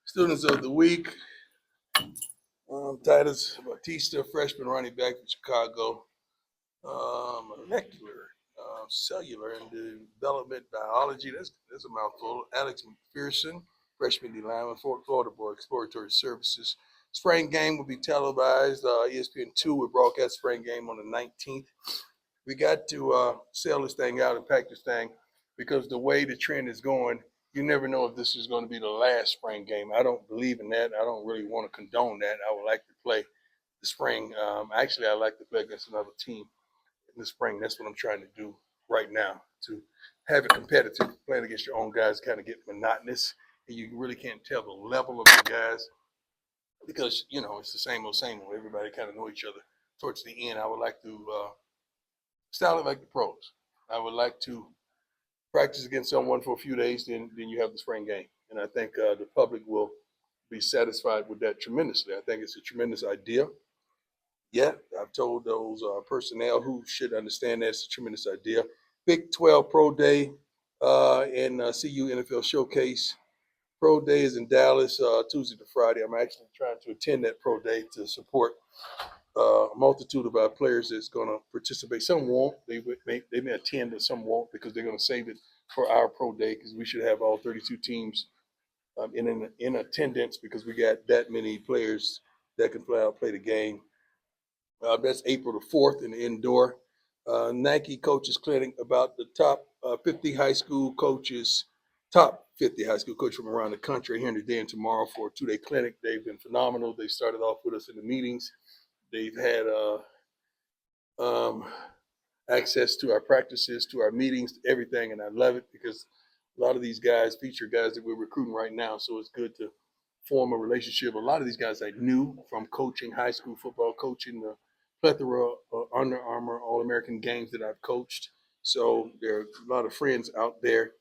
Students of the week, Titus Batista, freshman running back from Chicago, molecular, cellular, and development biology. That's a mouthful. Alex McPherson, freshman D lineman, Florida Board Exploratory Services. Spring game will be televised. ESPN2 will broadcast spring game on the 19th. We got to sell this thing out and pack this thing because the way the trend is going, you never know if this is going to be the last spring game. I don't believe in that. I don't really want to condone that. I would like to play the spring. Actually, I like to play against another team in the spring. That's what I'm trying to do right now, to have it competitive. Playing against your own guys kind of get monotonous, and you really can't tell the level of the guys because, it's the same old, same old. Everybody kind of know each other. Towards the end, I would like to style it like the pros. I would like to practice against someone for a few days, then you have the spring game. And I think the public will be satisfied with that tremendously. I think it's a tremendous idea. Yeah, I've told those personnel who should understand that it's a tremendous idea. Big 12 Pro Day and CU NFL Showcase. Pro Day is in Dallas Tuesday to Friday. I'm actually trying to attend that Pro Day to support a multitude of our players that's going to participate. Some won't. They may attend, but some won't because they're going to save it for our Pro Day because we should have all 32 teams in attendance because we got that many players that can fly out play the game. That's April the 4th in the indoor. Nike Coaches Clinic, about the top 50 high school coaches, top 50 high school coaches from around the country here today and tomorrow for a 2-day clinic. They've been phenomenal. They started off with us in the meetings. They've had um, access to our practices, to our meetings, to everything, and I love it because a lot of these guys feature guys that we're recruiting right now. So it's good to form a relationship. A lot of these guys I knew from coaching high school football, coaching the plethora of Under Armour All-American games that I've coached. So there are a lot of friends out there.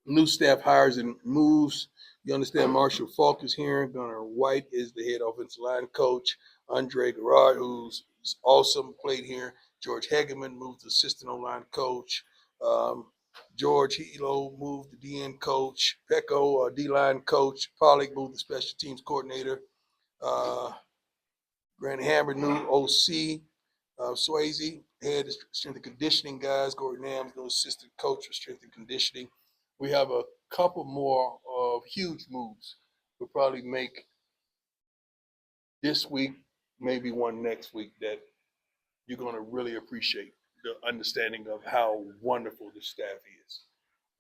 New staff hires and moves. You understand Marshall Falk is here. Gunnar White is the head offensive line coach. Andre Garrard, who's awesome, played here. George Hageman moved to assistant O-line coach. Um, George Hilo moved to DN coach. Pecco, D-line coach. Pollock moved to special teams coordinator. Uh, Grant Hammer, new OC. Swayze, head strength and conditioning guys. Gordon Nams, new assistant coach for strength and conditioning. We have a couple more of huge moves. We'll probably make this week, maybe one next week that you're going to really appreciate the understanding of how wonderful this staff is.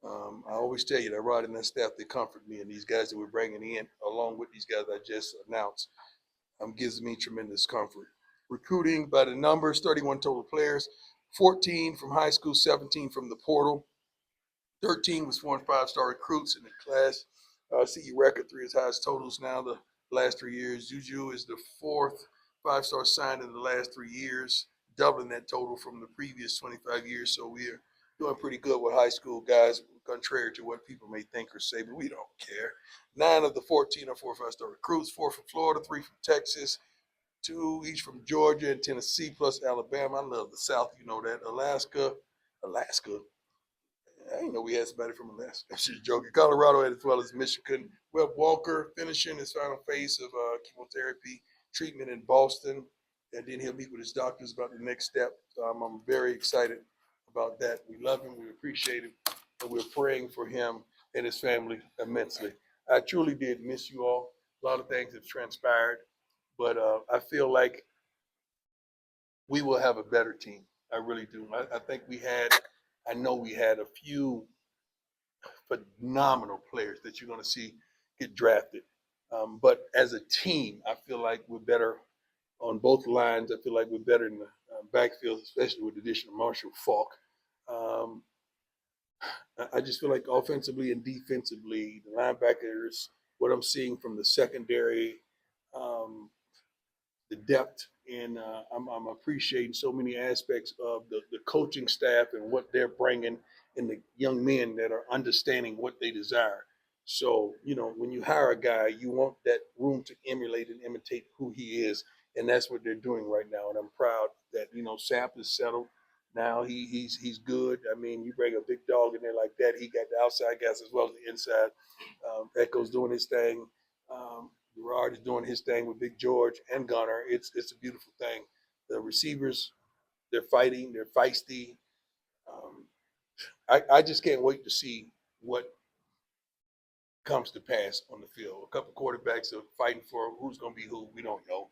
I always tell you that Rod and that staff, they comfort me, and these guys that we're bringing in, along with these guys I just announced, gives me tremendous comfort. Recruiting by the numbers, 31 total players, 14 from high school, 17 from the portal. 13 was 4 and 5-star recruits in the class. CE record, 3 is highest totals now the last 3 years. Juju is the 4th 5-star signed in the last 3 years, doubling that total from the previous 25 years. So we're doing pretty good with high school guys, contrary to what people may think or say, but we don't care. 9 of the 14 are 4 or 5-star recruits, 4 from Florida, 3 from Texas, 2 each from Georgia and Tennessee, plus Alabama. I love the South, you know that. Alaska. I didn't know we had somebody from Alaska. I'm just joking. Colorado, as well as Michigan. Webb Walker finishing his final phase of chemotherapy treatment in Boston, and then he'll meet with his doctors about the next step. I'm very excited about that. We love him. We appreciate him. And we're praying for him and his family immensely. I truly did miss you all. A lot of things have transpired, but I feel like we will have a better team. I really do. I think I know we had a few phenomenal players that you're going to see get drafted. But as a team, I feel like we're better on both lines. I feel like we're better in the backfield, especially with the addition of Marshall Falk. Um, I just feel like offensively and defensively, the linebackers, what I'm seeing from the secondary, um, the depth, and I'm appreciating so many aspects of the coaching staff and what they're bringing, and the young men that are understanding what they desire. So, when you hire a guy, you want that room to emulate and imitate who he is, and that's what they're doing right now. And I'm proud that Samp is settled. Now he's good. I mean, you bring a big dog in there like that, he got the outside guys as well as the inside. Echo's doing his thing. Gerard is doing his thing with Big George and Gunner. It's a beautiful thing. The receivers, they're fighting, they're feisty. Um, I just can't wait to see what comes to pass on the field. A couple quarterbacks are fighting for who's going to be who. We don't know.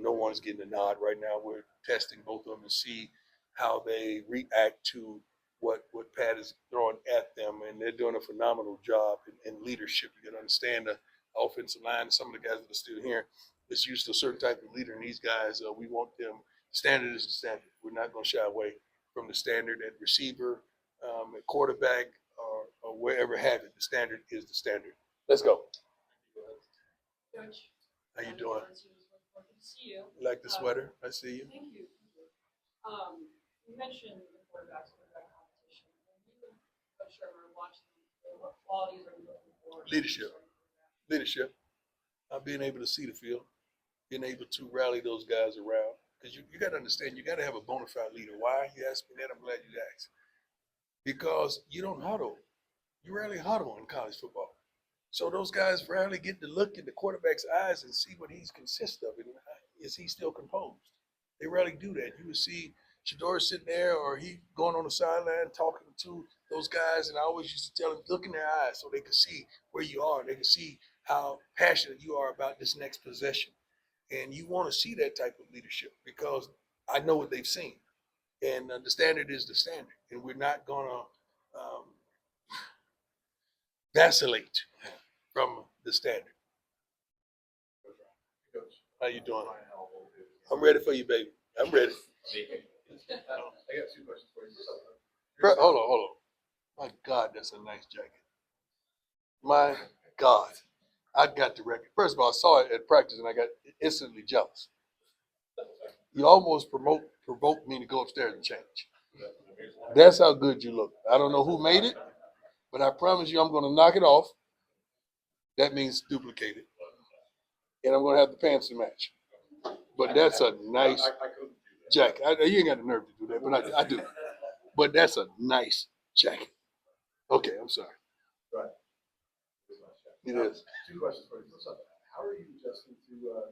No one's getting a nod right now. We're testing both of them to see how they react to what Pat is throwing at them, and they're doing a phenomenal job in leadership. You got to understand the offensive line. Some of the guys that are still here is used to a certain type of leader, and these guys, we want them. Standard is the standard. We're not going to shy away from the standard at receiver, at quarterback, or wherever have it. The standard is the standard. Let's go. Coach, How you doing? good to see you. You like the sweater? I see you. Thank you. You mentioned the quarterback competition. I'm sure we're watching. What qualities are you looking for? Leadership. Leadership. Being able to see the field, being able to rally those guys around. Because you got to understand, you got to have a bona fide leader. Why? You asked me that. I'm glad you asked. Because you don't huddle. You rarely huddle in college football. So those guys rarely get to look in the quarterback's eyes and see what he's consist of, and is he still composed? They rarely do that. You would see Shador sitting there, or he going on the sideline talking to those guys, and I always used to tell them, look in their eyes so they could see where you are. They could see how passionate you are about this next possession. And you want to see that type of leadership because I know what they've seen. And the standard is the standard, and we're not going to vacillate from the standard. How you doing? I'm ready for you, baby. I'm ready. I got two questions for you. Hold on. My God, that's a nice jacket. My God. I got the record. First of all, I saw it at practice and I got instantly jealous. You almost provoked me to go upstairs and change. That's how good you look. I don't know who made it, but I promise you I'm going to knock it off. That means duplicate it. And I'm going to have the pants to match. But that's a nice jacket. You ain't got the nerve to do that, but I do. But that's a nice jacket. Okay, I'm sorry. Right. It is. Two questions for you. First off, how are you adjusting to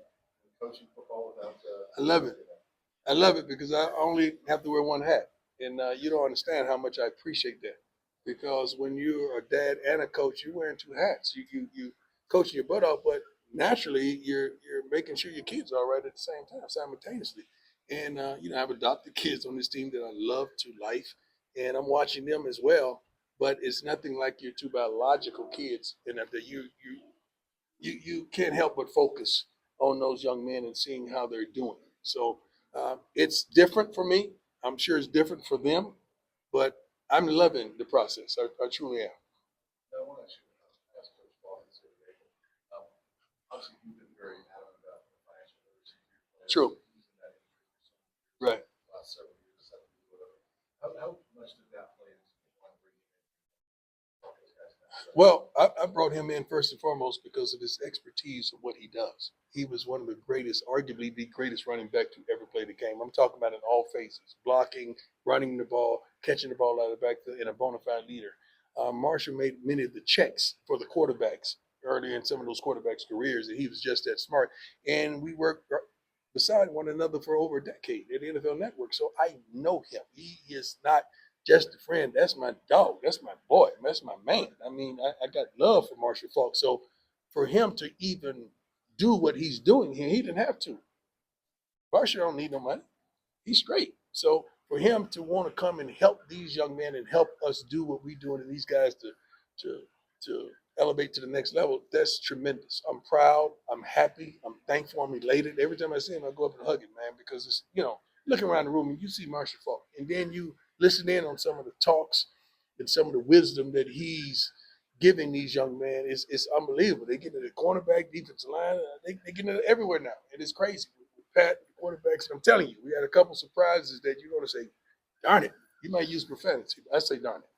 coaching football without? I love it. I love it because I only have to wear one hat. And you don't understand how much I appreciate that. Because when you're a dad and a coach, you're wearing two hats. You coaching your butt off, but naturally you're making sure your kids are all right at the same time, simultaneously. And I've adopted kids on this team that I love to life, and I'm watching them as well. But it's nothing like your two biological kids, and that you can't help but focus on those young men and seeing how they're doing. So it's different for me. I'm sure it's different for them, but I'm loving the process. I truly am. I want to ask Coach Ball consideration. Obviously, you've been very adamant about the financial literacy of your players. True. Using that industry for Right. the last several years, 7 years, whatever. How much did that play into one bringing in those guys? Well, I brought him in first and foremost because of his expertise of what he does. He was one of the greatest, arguably the greatest running back to ever play the game. I'm talking about in all phases: blocking, running the ball, catching the ball out of the backfield, and a bona fide leader. Marshall made many of the checks for the quarterbacks early in some of those quarterbacks' careers, and he was just that smart. And we worked beside one another for over a decade at the NFL Network, so I know him. He is not just a friend. That's my dog. That's my boy. That's my man. I mean, I got love for Marshall Falk. So for him to even do what he's doing here, he didn't have to. Marshall don't need no money. He's straight. So for him to want to come and help these young men and help us do what we're doing and these guys to elevate to the next level, that's tremendous. I'm proud. I'm happy. I'm thankful. I'm elated. Every time I see him, I go up and hug him, man, because it's, looking around the room and you see Marshall Falk, and then you listen in on some of the talks and some of the wisdom that he's giving these young men. It's unbelievable. They get into the cornerback, defensive line. They get into everywhere now, and it's crazy. With Pat, the quarterbacks, and I'm telling you, we had a couple surprises that you're going to say, darn it. You might use profanity. I say darn it.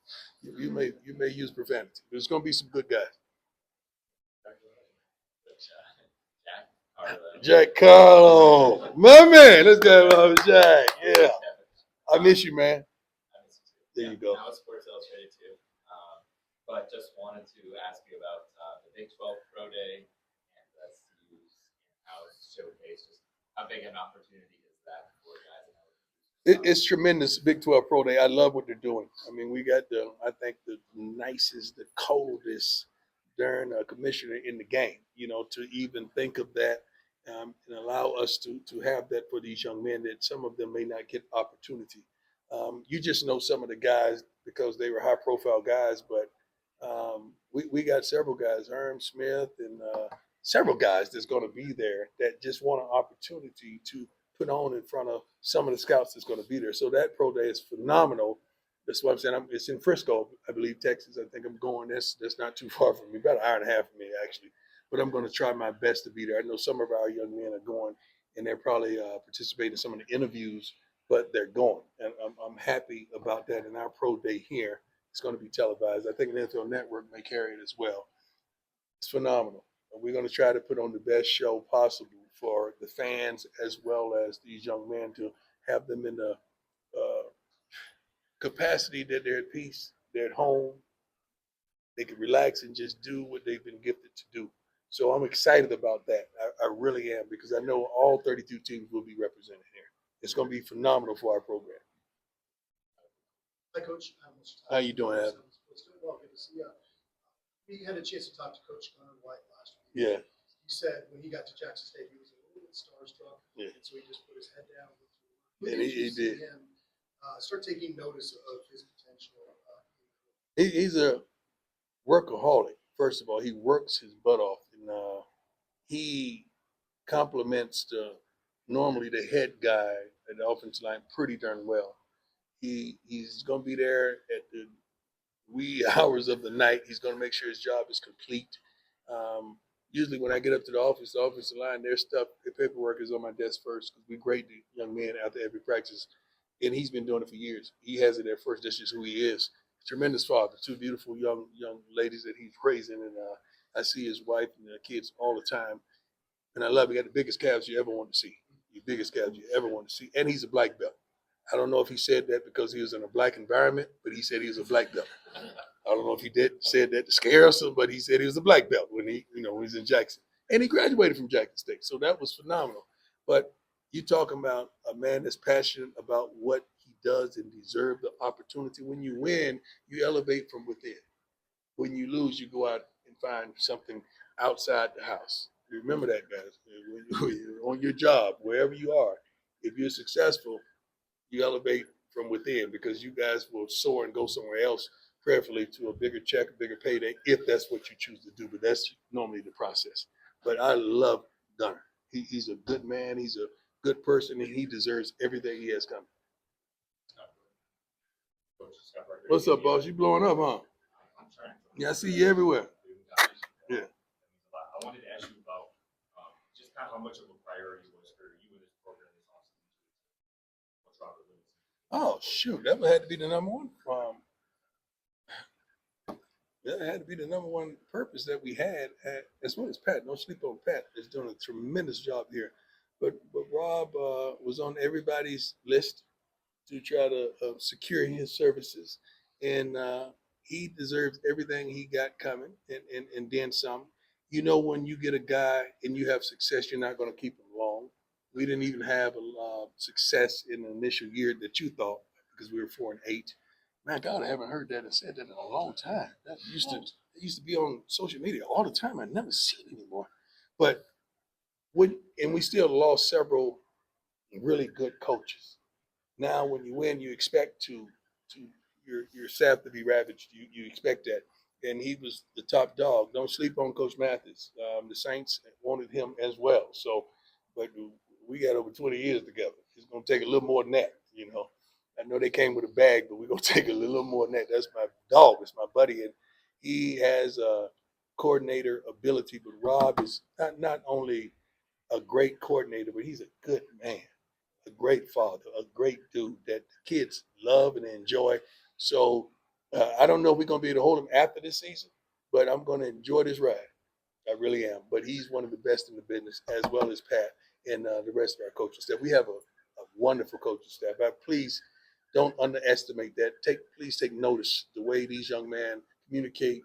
You may use profanity. There's going to be some good guys. Jack Carlo, my man. Let's go, Jack. Yeah, I miss you, man. There you go. Now it's Sports Illustrated too. But just wanted to ask you about the Big 12 Pro Day. showcase. Just how big an opportunity is that for guys? It's tremendous. Big 12 Pro Day. I love what they're doing. I mean, we got I think the nicest, the coldest darn commissioner in the game. To even think of that and allow us to have that for these young men that some of them may not get opportunity. You just know some of the guys because they were high profile guys, but we got several guys, Herm Smith and several guys that's going to be there that just want an opportunity to put on in front of some of the scouts that's going to be there. So that pro day is phenomenal. That's what I'm saying. It's in Frisco, I believe, Texas. I think I'm going. That's not too far from me, about an hour and a half from me actually. But I'm going to try my best to be there. I know some of our young men are going, and they're probably participating in some of the interviews, but they're going, and I'm happy about that. And our pro day here is going to be televised. I think the NFL Network may carry it as well. It's phenomenal. We're going to try to put on the best show possible for the fans as well as these young men to have them in the capacity that they're at peace, they're at home, they can relax and just do what they've been gifted to do. So I'm excited about that. I really am because I know all 32 teams will be represented here. It's going to be phenomenal for our program. Hi, Coach. How you doing, Adam? It's doing well. Good to see you. We had a chance to talk to Coach Gunnar White last week. Yeah. He said when he got to Jackson State, he was a little bit starstruck. Yeah. And so he just put his head down. And he did. Him, start taking notice of his potential. He's a workaholic. First of all, he works his butt off, and he compliments normally the head guy at the offensive line pretty darn well. He's going to be there at the wee hours of the night. He's going to make sure his job is complete. Usually when I get up to the offensive line, their stuff, the paperwork is on my desk first because we grade the young men after every practice. And he's been doing it for years. He has it there first. That's just who he is. Tremendous father. Two beautiful young ladies that he's raising. And I see his wife and the kids all the time. And I love him. He got the biggest calves you ever want to see. The biggest calves you ever want to see. And he's a black belt. I don't know if he said that because he was in a black environment, but he said he was a black belt. I don't know if he said that to scare us, but he said he was a black belt when he was in Jackson. And he graduated from Jackson State. So that was phenomenal. But you talking about a man that's passionate about what he does and deserve the opportunity. When you win, you elevate from within. When you lose, you go out and find something outside the house. Remember that, guys. When you're on your job, wherever you are, if you're successful, you elevate from within because you guys will soar and go somewhere else, prayerfully to a bigger check, a bigger payday, if that's what you choose to do. But that's normally the process. But I love Gunner. He's a good man. He's a good person, and he deserves everything he has coming. What's up, boss? You blowing up, huh? I'm trying. Yeah, I see you everywhere. Yeah. I wanted to ask you about just kind of how much of a priority was for you in this program this offseason. What's Robert Lewis? Oh, shoot. That had to be the number one. That had to be the number one purpose that we had, as well as Pat. No sleep on Pat. Is doing a tremendous job here. But Rob was on everybody's list to try to secure his services. And he deserves everything he got coming and then some. When you get a guy and you have success, you're not going to keep him long. We didn't even have success in the initial year that you thought because we were 4-8. Man, God, I haven't heard that and said that in a long time. That used to be on social media all the time. I never see it anymore. But we still lost several really good coaches. Now, when you win, you expect to your staff to be ravaged. You expect that, and he was the top dog. Don't sleep on Coach Mathis. The Saints wanted him as well. So, but we got over 20 years together. It's going to take a little more than that. I know they came with a bag, but we're going to take a little more than that. That's my dog. It's my buddy, and he has a coordinator ability. But Rob is not only a great coordinator, but he's a good man. A great father, a great dude that the kids love and enjoy. So I don't know if we're going to be able to hold him after this season, but I'm going to enjoy this ride. I really am. But he's one of the best in the business, as well as Pat and the rest of our coaching staff. We have a wonderful coaching staff. Please don't underestimate that. Please take notice the way these young men communicate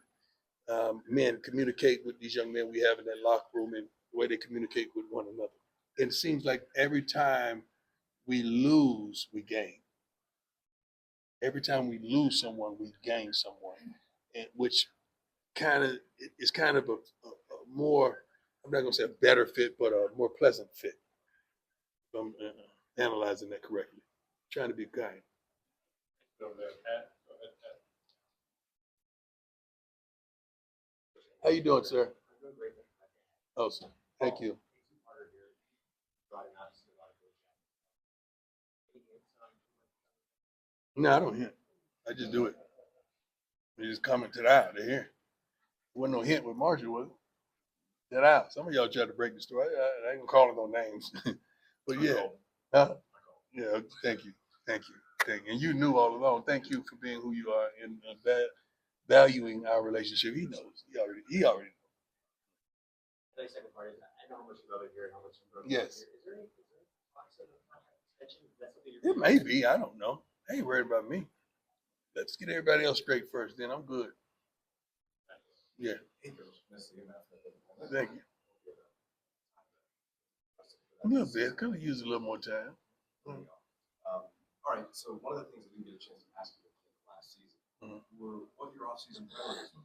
with these young men we have in that locker room and the way they communicate with one another. it seems like every time we lose, we gain. Every time we lose someone, we gain someone, and which kind of is kind of a more, I'm not going to say a better fit, but a more pleasant fit. If I'm analyzing that correctly. Trying to be kind. Go ahead, Pat. Go ahead, Pat. How you doing, sir? Oh, sir. Thank you. No, I don't hint. I just do it. They just commented out. They hear. There wasn't no hint with Marshall, was it? That out. Some of y'all tried to break the story. I ain't gonna call it no names. But yeah. Huh? Yeah, thank you. Thank you. Thank you. And you knew all along. Thank you for being who you are and valuing our relationship. He knows. He already knows. The second part is, I know how much you love it here and how much you love it Yes. here. Is there any talks of a contract extension? Is that something It may be. I don't know. They ain't worried about me. Let's get everybody else straight first, then I'm good. Yeah. Thank you. A little bit. Could have used a little more time. All right, so one of the things that we didn't get a chance to ask you last season were what your off-season priorities were.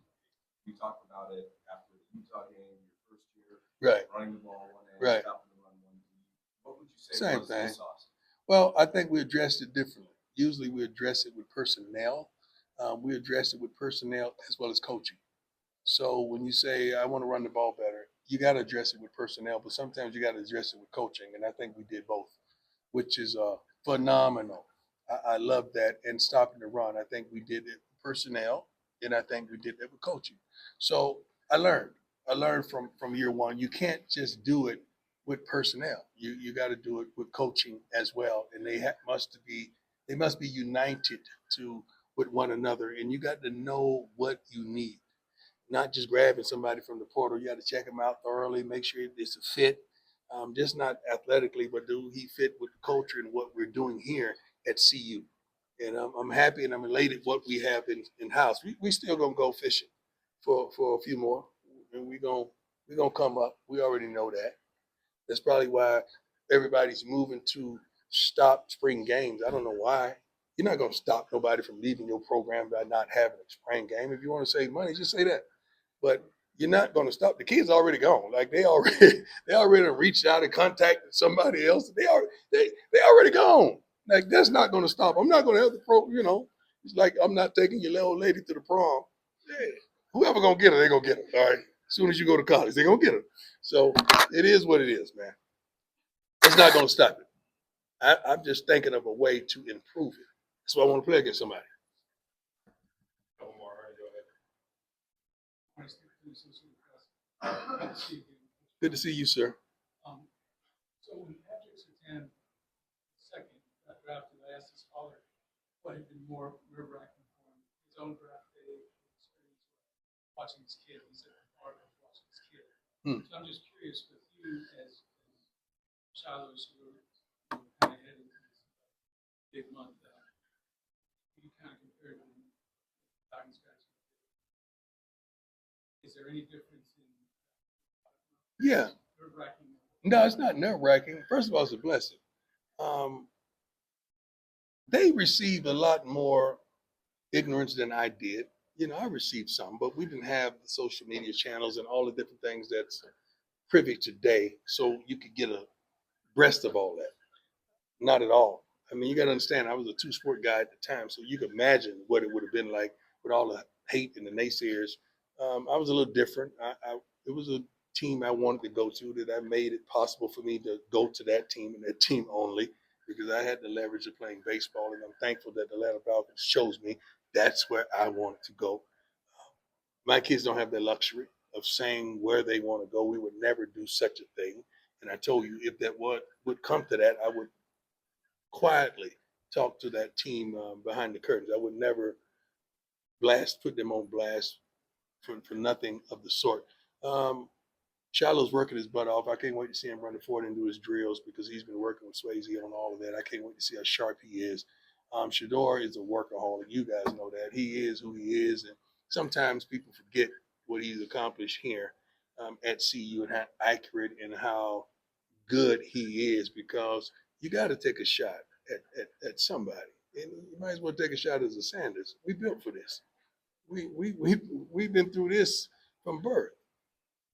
We talked about it after the Utah game, your first year, Right. running the ball one end, Right. stopping the run one D. What would you say Same was thing. the sauce? Well, I think we addressed it differently. Usually we address it with personnel. We address it with personnel as well as coaching. So when you say, I want to run the ball better, you got to address it with personnel, but sometimes you got to address it with coaching. And I think we did both, which is phenomenal. I love that. And stopping the run, I think we did it with personnel, and I think we did that with coaching. So I learned. From year one. You can't just do it with personnel. You got to do it with coaching as well, and they must be united to with one another, and you got to know what you need. Not just grabbing somebody from the portal. You got to check them out thoroughly, make sure it's a fit, just not athletically, but do he fit with the culture and what we're doing here at CU. And I'm happy and I'm elated what we have in house. We still gonna go fishing for a few more, and we gonna come up. We already know that. That's probably why everybody's moving to stop spring games. I don't know why. You're not gonna stop nobody from leaving your program by not having a spring game. If you want to save money, just say that. But you're not going to stop. The kids already gone. Like they already reached out and contacted somebody else. They already gone. Like that's not going to stop. I'm not going to have the pro. It's like I'm not taking your little lady to the prom. Yeah. Whoever gonna get her, they gonna get her. All right. As soon as you go to college, they gonna get her. So it is what it is, man. It's not gonna stop it. I'm just thinking of a way to improve it. That's why I want to play against somebody. Couple more. All right, go ahead. Good to see you again. Good to see you, sir. So when Patrick Surtain second got drafted, I asked his father what had been more nerve-wracking for him, his own draft day experience watching his kid. He said part of watching his kid. So I'm just curious with you as Shiloh's, who are kind of heading to this big month, you kind of compared to Diamond's guys. Is there any difference in Yeah. nerve-wracking? No, it's not nerve wracking. First of all, it's a blessing. They received a lot more ignorance than I did. I received some, but we didn't have the social media channels and all the different things that's privy today, so you could get a breast of all that. Not at all. I mean, you got to understand, I was a two-sport guy at the time, so you can imagine what it would have been like with all the hate and the naysayers. I was a little different. It was a team I wanted to go to that I made it possible for me to go to that team and that team only because I had the leverage of playing baseball, and I'm thankful that the Atlanta Falcons chose me. That's where I wanted to go. My kids don't have the luxury of saying where they want to go. We would never do such a thing. And I told you, if that would come to that, I would quietly talk to that team behind the curtains. I would never put them on blast for nothing of the sort. Shiloh's working his butt off. I can't wait to see him run the forward and do his drills because he's been working with Swayze on all of that. I can't wait to see how sharp he is. Shador is a workaholic. You guys know that. He is who he is. And sometimes people forget what he's accomplished here at CU and how accurate and how good he is, because you got to take a shot at somebody. And you might as well take a shot as a Sanders. We built for this. We've been through this from birth,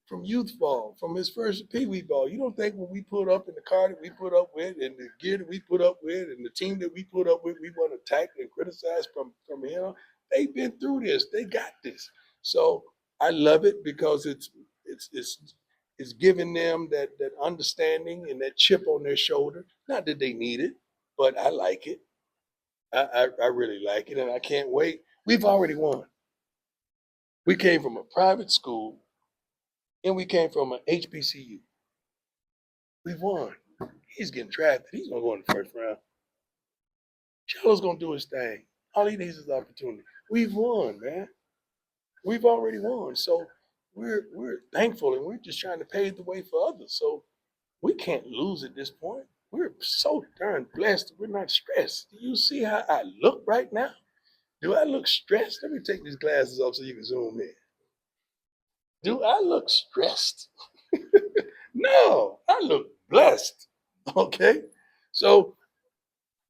from youth ball, from his first Pee Wee ball. You don't think when we put up in the car that we put up with, and the gear that we put up with, and the team that we put up with, we want to attack and criticize from him? They've been through this. They got this. So I love it because it's giving them that understanding and that chip on their shoulder. Not that they need it, but I like it. I really like it, and I can't wait. We've already won. We came from a private school, and we came from an HBCU. We won. He's getting drafted. He's gonna go in the first round. Jello's gonna do his thing. All he needs is opportunity. We've won, man. We've already won. So we're thankful, and we're just trying to pave the way for others. So we can't lose at this point. We're so darn blessed. We're not stressed. Do you see how I look right now? Do I look stressed? Let me take these glasses off so you can zoom in. Do I look stressed? No, I look blessed. Okay. So,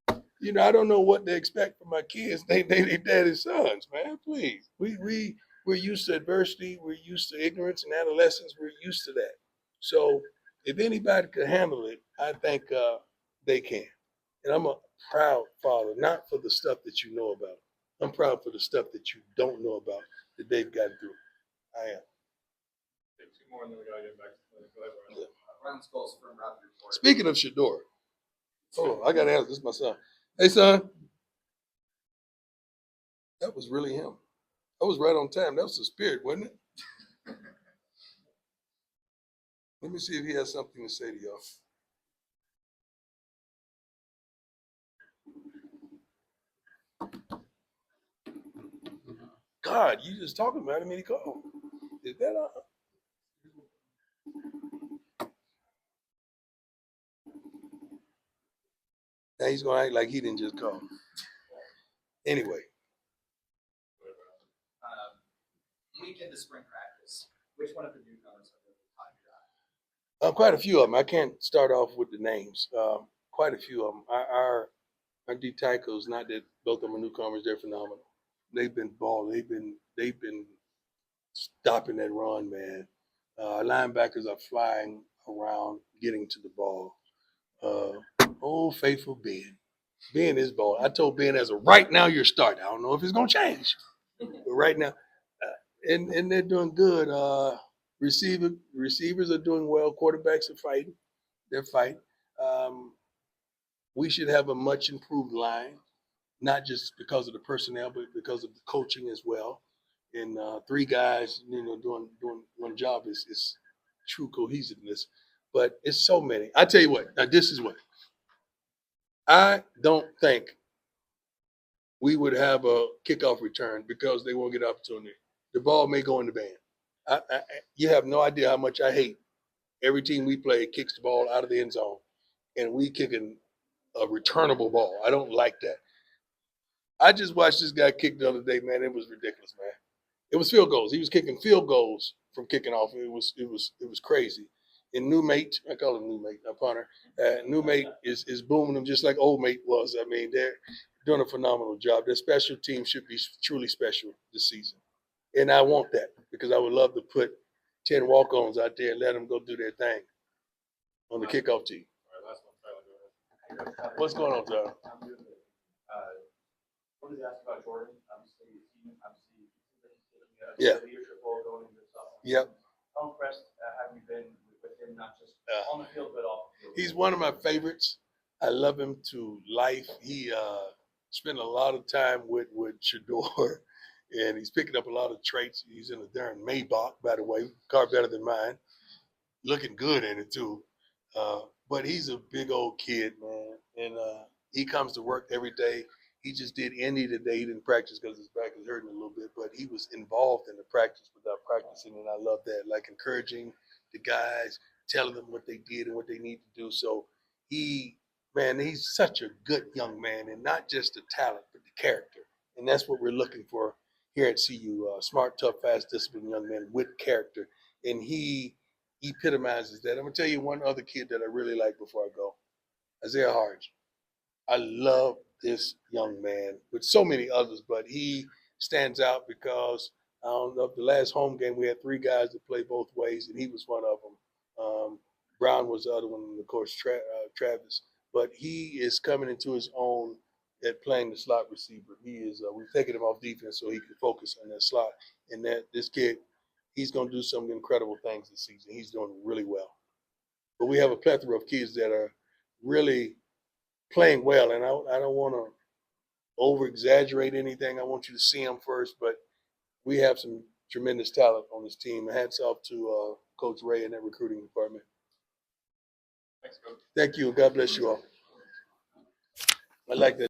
I don't know what they expect from my kids. They daddy's sons, man. Please. We're used to adversity, we're used to ignorance and adolescence, we're used to that. So if anybody could handle it, I think they can. And I'm a proud father, not for the stuff that you know about. I'm proud for the stuff that you don't know about that they've gotten through. I am. Take two more and then we gotta get back to the go ahead, Ryan. Ryan Skulls from Rapid Report. Speaking of Shador, hold on, I gotta ask. This is my son. Hey, son, that was really him. That was right on time. That was the spirit, wasn't it? Let me see if he has something to say to y'all. God, you just talking about him and he called. Is that Now he's gonna act like he didn't just call. Anyway, Week into spring practice, which one of the newcomers have you caught your eye? quite a few of them. I can't start off with the names. Quite a few of them. Our D tackles, not that both of them are newcomers, they're phenomenal. They've been balling. They've been stopping that run, man. Our linebackers are flying around, getting to the ball. Faithful Ben. Ben is ball. I told Ben as of right now you're starting. I don't know if it's gonna change, but right now, and they're doing good. Receivers are doing well. Quarterbacks are fighting. They're fighting. Um, we should have a much improved line, not just because of the personnel, but because of the coaching as well. And three guys, doing one job is true cohesiveness. But it's so many. I tell you what. Now this is what I don't think we would have a kickoff return because they won't get opportunity. The ball may go in the band. You have no idea how much I hate every team we play kicks the ball out of the end zone, and we kicking a returnable ball. I don't like that. I just watched this guy kick the other day, man. It was ridiculous, man. It was field goals. He was kicking field goals from kicking off. It was crazy. And new mate, I call him new mate, a punter. New mate is booming them just like old mate was. I mean, they're doing a phenomenal job. Their special team should be truly special this season, and I want that because I would love to put 10 walk-ons out there and let them go do their thing on the kickoff team. All right, last one, Tyler, go ahead. What's going on, Tyler? I'm doing it. I wanted to ask about Jordan. Obviously, the team, Yeah. leadership role going into the sophomore. Yep. How impressed have you been with him, not just on the field, but off the field? He's one of my favorites. I love him to life. He spent a lot of time with Shador, and he's picking up a lot of traits. He's in a darn Maybach, by the way, car better than mine. Looking good in it, too. But he's a big old kid, man, and he comes to work every day. He just did Indy today. He didn't practice because his back is hurting a little bit, but he was involved in the practice without practicing, and I love that, like encouraging the guys, telling them what they did and what they need to do. So he's such a good young man, and not just the talent, but the character. And that's what we're looking for here at CU. Smart, tough, fast, disciplined young man with character. And he epitomizes that. I'm gonna tell you one other kid that I really like before I go, Isaiah Harge. I love this young man with so many others, but he stands out because I don't know if the last home game we had 3 guys that play both ways, and he was one of them. Brown was the other one, and of course Travis. But he is coming into his own at playing the slot receiver. He is. We've taken him off defense so he can focus on that slot. And that this kid, he's going to do some incredible things this season. He's doing really well. But we have a plethora of kids that are really playing well, and I don't want to over exaggerate anything. I want you to see them first, but we have some tremendous talent on this team. Hats off to Coach Ray and that recruiting department. Thanks, Coach. Thank you, and God bless you all. I like that.